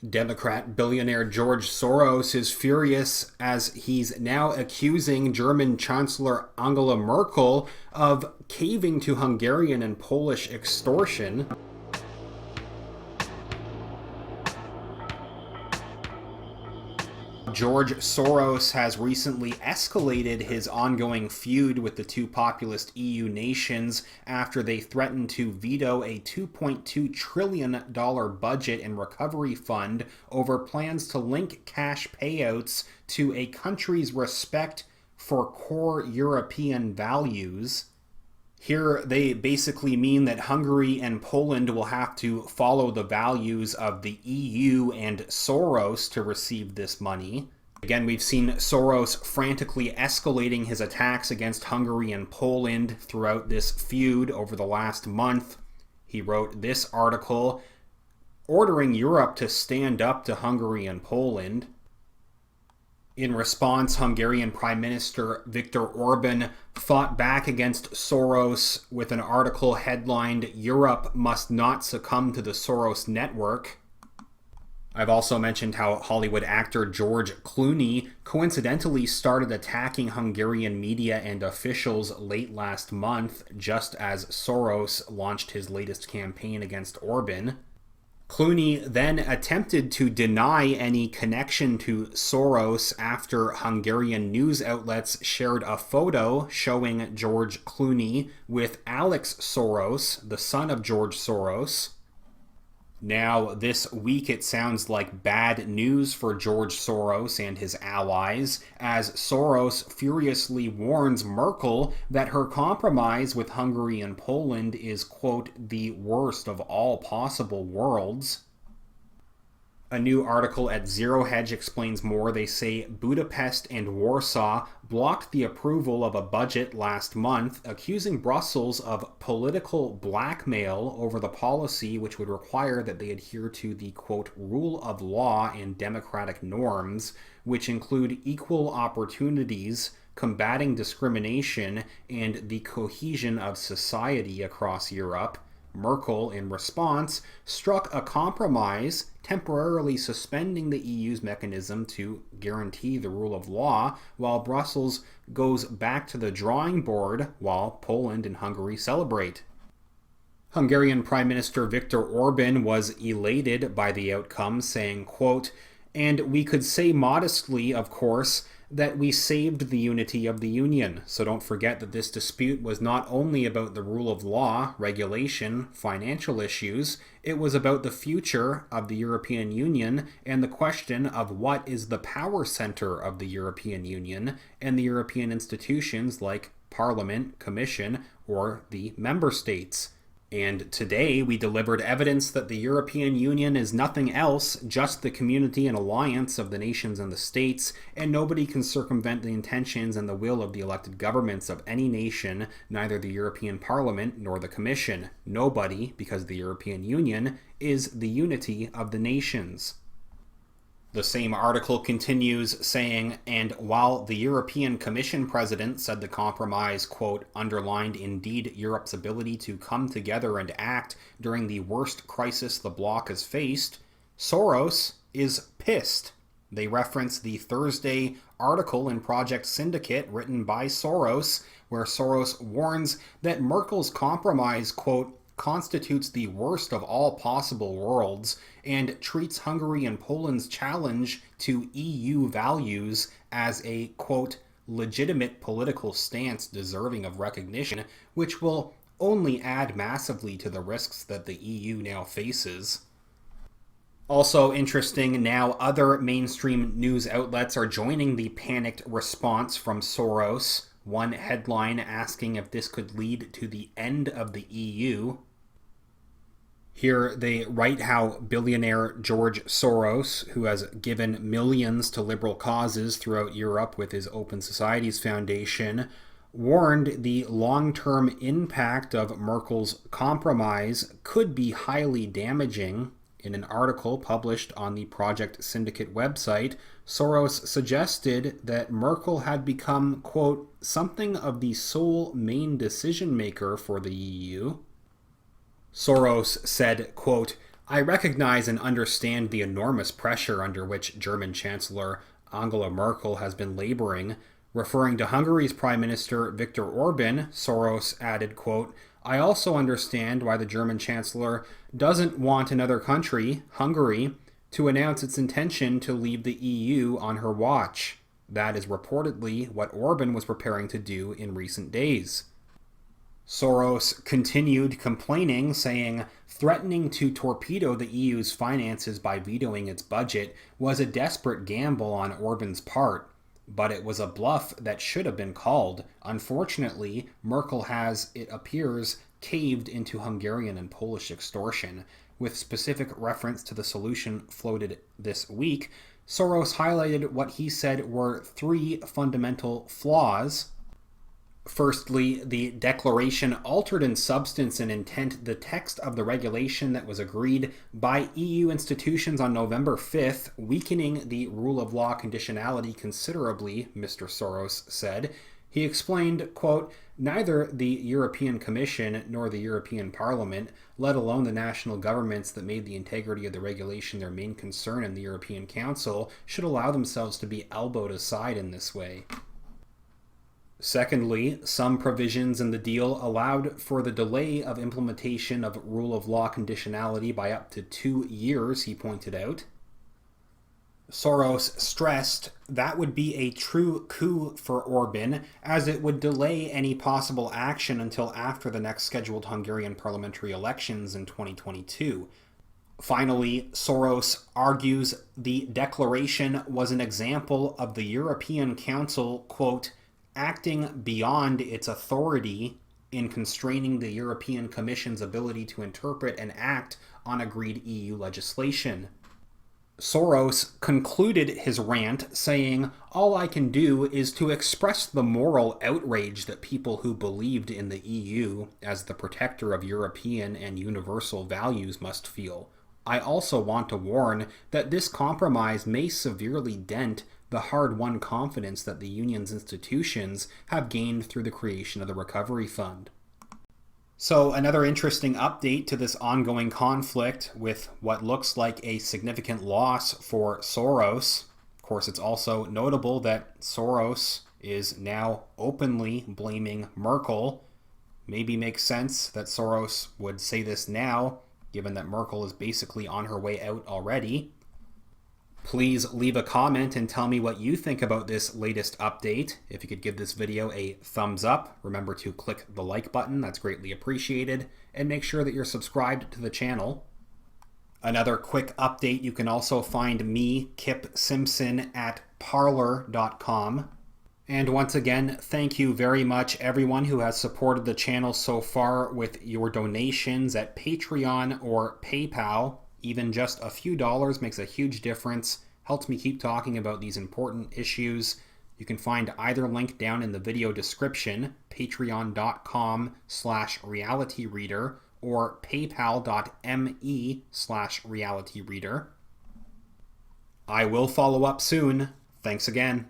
Democrat billionaire George Soros is furious as he's now accusing German Chancellor Angela Merkel of caving to Hungarian and Polish extortion. George Soros has recently escalated his ongoing feud with the two populist EU nations after they threatened to veto a $2.2 trillion budget and recovery fund over plans to link cash payouts to a country's respect for core European values. Here, they basically mean that Hungary and Poland will have to follow the values of the EU and Soros to receive this money. Again, we've seen Soros frantically escalating his attacks against Hungary and Poland throughout this feud over the last month. He wrote this article ordering Europe to stand up to Hungary and Poland. In response, Hungarian Prime Minister Viktor Orban fought back against Soros with an article headlined, "Europe must not succumb to the Soros network." I've also mentioned how Hollywood actor George Clooney coincidentally started attacking Hungarian media and officials late last month, just as Soros launched his latest campaign against Orban. Clooney then attempted to deny any connection to Soros after Hungarian news outlets shared a photo showing George Clooney with Alex Soros, the son of George Soros. Now, this week it sounds like bad news for George Soros and his allies, as Soros furiously warns Merkel that her compromise with Hungary and Poland is, quote, the worst of all possible worlds. A new article at Zero Hedge explains more. They say Budapest and Warsaw blocked the approval of a budget last month, accusing Brussels of political blackmail over the policy which would require that they adhere to the, quote, rule of law and democratic norms, which include equal opportunities, combating discrimination, and the cohesion of society across Europe. Merkel, in response, struck a compromise, temporarily suspending the EU's mechanism to guarantee the rule of law, while Brussels goes back to the drawing board while Poland and Hungary celebrate. Hungarian Prime Minister Viktor Orban was elated by the outcome, saying, quote, "And we could say modestly, of course, that we saved the unity of the Union. So don't forget that this dispute was not only about the rule of law, regulation, financial issues, it was about the future of the European Union and the question of what is the power center of the European Union and the European institutions like Parliament, Commission, or the member states. And today we delivered evidence that the European Union is nothing else, just the community and alliance of the nations and the states, and nobody can circumvent the intentions and the will of the elected governments of any nation, neither the European Parliament nor the Commission. Nobody, because the European Union is the unity of the nations." The same article continues saying, and while the European Commission president said the compromise, quote, underlined indeed Europe's ability to come together and act during the worst crisis the bloc has faced, Soros is pissed. They reference the Thursday article in Project Syndicate written by Soros, where Soros warns that Merkel's compromise, quote, constitutes the worst of all possible worlds and treats Hungary and Poland's challenge to EU values as a, quote, legitimate political stance deserving of recognition, which will only add massively to the risks that the EU now faces. Also interesting, now other mainstream news outlets are joining the panicked response from Soros. One headline asking if this could lead to the end of the EU. Here they write how billionaire George Soros, who has given millions to liberal causes throughout Europe with his Open Societies Foundation, warned the long-term impact of Merkel's compromise could be highly damaging. In an article published on the Project Syndicate website, Soros suggested that Merkel had become, quote, something of the sole main decision maker for the EU. Soros said, quote, I recognize and understand the enormous pressure under which German Chancellor Angela Merkel has been laboring. Referring to Hungary's Prime Minister Viktor Orban, Soros added, quote, I also understand why the German Chancellor doesn't want another country, Hungary, to announce its intention to leave the EU on her watch. That is reportedly what Orban was preparing to do in recent days. Soros continued complaining, saying, threatening to torpedo the EU's finances by vetoing its budget was a desperate gamble on Orban's part. But it was a bluff that should have been called. Unfortunately, Merkel has, it appears, caved into Hungarian and Polish extortion. With specific reference to the solution floated this week, Soros highlighted what he said were three fundamental flaws. Firstly, the declaration altered in substance and intent the text of the regulation that was agreed by EU institutions on November 5th, weakening the rule of law conditionality considerably, Mr. Soros said. He explained, quote, neither the European Commission nor the European Parliament, let alone the national governments that made the integrity of the regulation their main concern in the European Council, should allow themselves to be elbowed aside in this way. Secondly, some provisions in the deal allowed for the delay of implementation of rule of law conditionality by up to 2 years, he pointed out. Soros stressed that would be a true coup for Orban, as it would delay any possible action until after the next scheduled Hungarian parliamentary elections in 2022. Finally, Soros argues the declaration was an example of the European Council, quote, acting beyond its authority in constraining the European Commission's ability to interpret and act on agreed EU legislation. Soros concluded his rant saying, all I can do is to express the moral outrage that people who believed in the EU as the protector of European and universal values must feel. I also want to warn that this compromise may severely dent the hard-won confidence that the Union's institutions have gained through the creation of the Recovery Fund. So another interesting update to this ongoing conflict with what looks like a significant loss for Soros. Of course, it's also notable that Soros is now openly blaming Merkel. Maybe makes sense that Soros would say this now, given that Merkel is basically on her way out already. Please leave a comment and tell me what you think about this latest update. If you could give this video a thumbs up, remember to click the like button, that's greatly appreciated, and make sure that you're subscribed to the channel. Another quick update, you can also find me, Kip Simpson, at parler.com. And once again, thank you very much everyone who has supported the channel so far with your donations at Patreon or PayPal. Even just a few dollars makes a huge difference, helps me keep talking about these important issues. You can find either link down in the video description, patreon.com/realityreader or paypal.me/realityreader. I will follow up soon. Thanks again.